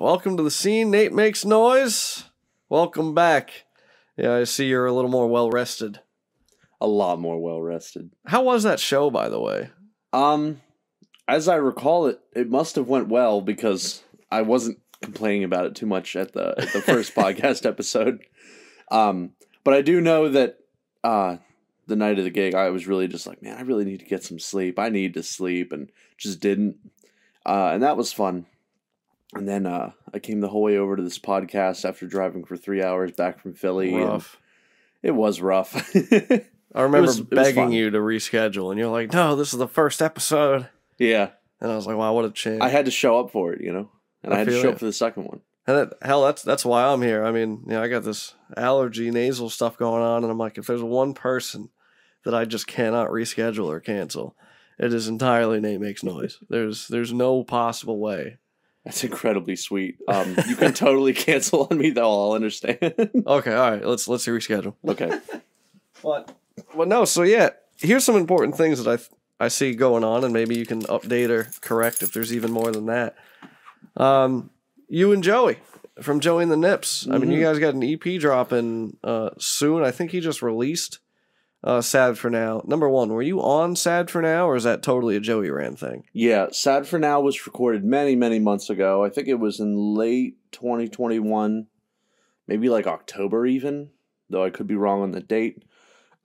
Welcome to the scene. Nate makes noise. Welcome back. Yeah, I see you're a little more well rested. A lot more well rested. How was that show, by the way? As I recall it must have went well because I wasn't complaining about it too much at the first podcast episode. But I do know that the night of the gig, I was really just like, man, I really need to get some sleep. I need to sleep, and just didn't. And that was fun. And then I came the whole way over to this podcast after driving for 3 hours back from Philly. Rough. It was rough. I remember begging you to reschedule, and you're like, no, this is the first episode. Yeah. And I was like, wow, what a change. I had to show up for it, you know? And I had to show up for the second one. And that's why I'm here. I mean, I got this allergy, nasal stuff going on, and I'm like, if there's one person that I just cannot reschedule or cancel, it is entirely Nate Makes Noise. There's no possible way. That's incredibly sweet. You can totally cancel on me, though. I'll understand. Okay, all right. Let's reschedule. Okay. Well, no. So yeah, here's some important things that I see going on, and maybe you can update or correct if there's even more than that. You and Joey from Joey and the Nippz. I mean, you guys got an EP dropping soon. I think he just released Sad For Now. Number one, were you on Sad For Now, or is that totally a Joey ran thing? Yeah, Sad For Now was recorded many, many months ago. I think it was in late 2021, maybe like October even, though I could be wrong on the date.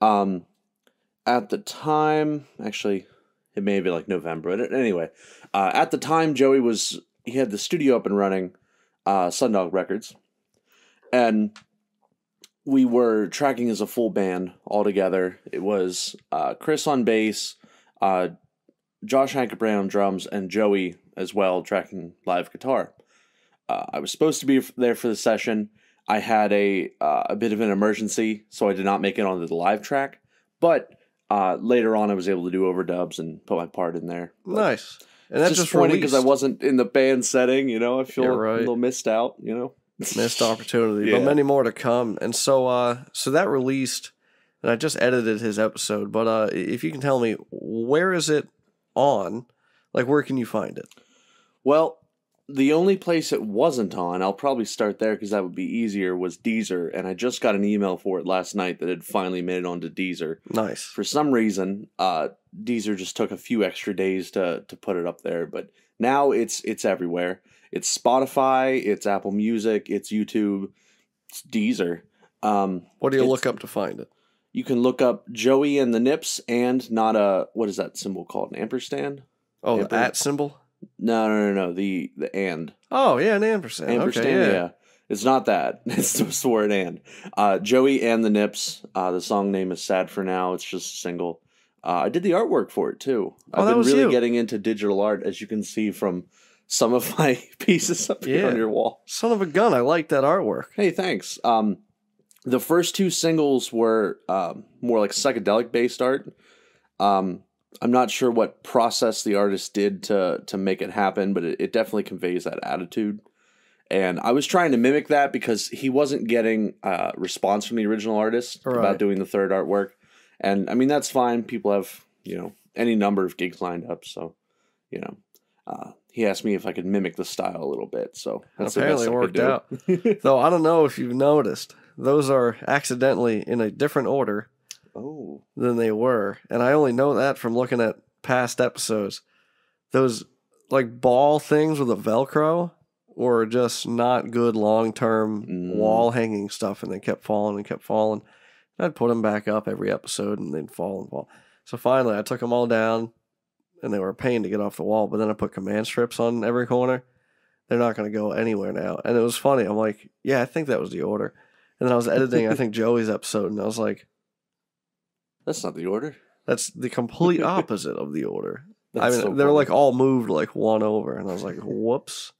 At the time, actually, it may be like November. But anyway, at the time, he had the studio up and running, Sundog Records, and we were tracking as a full band all together. It was Chris on bass, Josh Hankebrand on drums, and Joey as well tracking live guitar. I was supposed to be there for the session. I had a bit of an emergency, so I did not make it onto the live track. But later on, I was able to do overdubs and put my part in there. But nice. And that's just funny because I wasn't in the band setting. I feel right. a little missed out. Missed opportunity, Yeah. but many more to come. And so that released, and I just edited his episode. But if you can tell me, where is it on? Like, where can you find it? Well, the only place it wasn't on, I'll probably start there because that would be easier, was Deezer. And I just got an email for it last night that it finally made it onto Deezer. Nice. For some reason, Deezer just took a few extra days to put it up there. But now it's everywhere. It's Spotify, it's Apple Music, it's YouTube, it's Deezer. What do you look up to find it? You can look up Joey and the Nippz and not what is that symbol called? An ampersand? Oh, the at symbol? No. The and. Oh, yeah, an ampersand. Ampersand, okay, yeah. It's not that. It's just the word and. Joey and the Nippz. The song name is Sad For Now. It's just a single. I did the artwork for it, too. I've been really getting into digital art, as you can see from some of my pieces up here on your wall. Son of a gun, I like that artwork. Hey, thanks. The first two singles were more like psychedelic-based art. I'm not sure what process the artist did to make it happen, but it definitely conveys that attitude. And I was trying to mimic that because he wasn't getting response from the original artist about doing the third artwork. And, I mean, that's fine. People have, any number of gigs lined up, so, he asked me if I could mimic the style a little bit, so that's apparently the best I could do. Worked out. Though I don't know if you've noticed, those are accidentally in a different order than they were, and I only know that from looking at past episodes. Those like ball things with a Velcro were just not good long-term wall hanging stuff, and they kept falling and kept falling. And I'd put them back up every episode, and they'd fall and fall. So finally, I took them all down. And they were a pain to get off the wall, but then I put command strips on every corner. They're not going to go anywhere now. And it was funny. I'm like, yeah, I think that was the order. And then I was editing, I think, Joey's episode, and I was like, that's not the order. That's the complete opposite of the order. That's they're like all moved like one over. And I was like, whoops.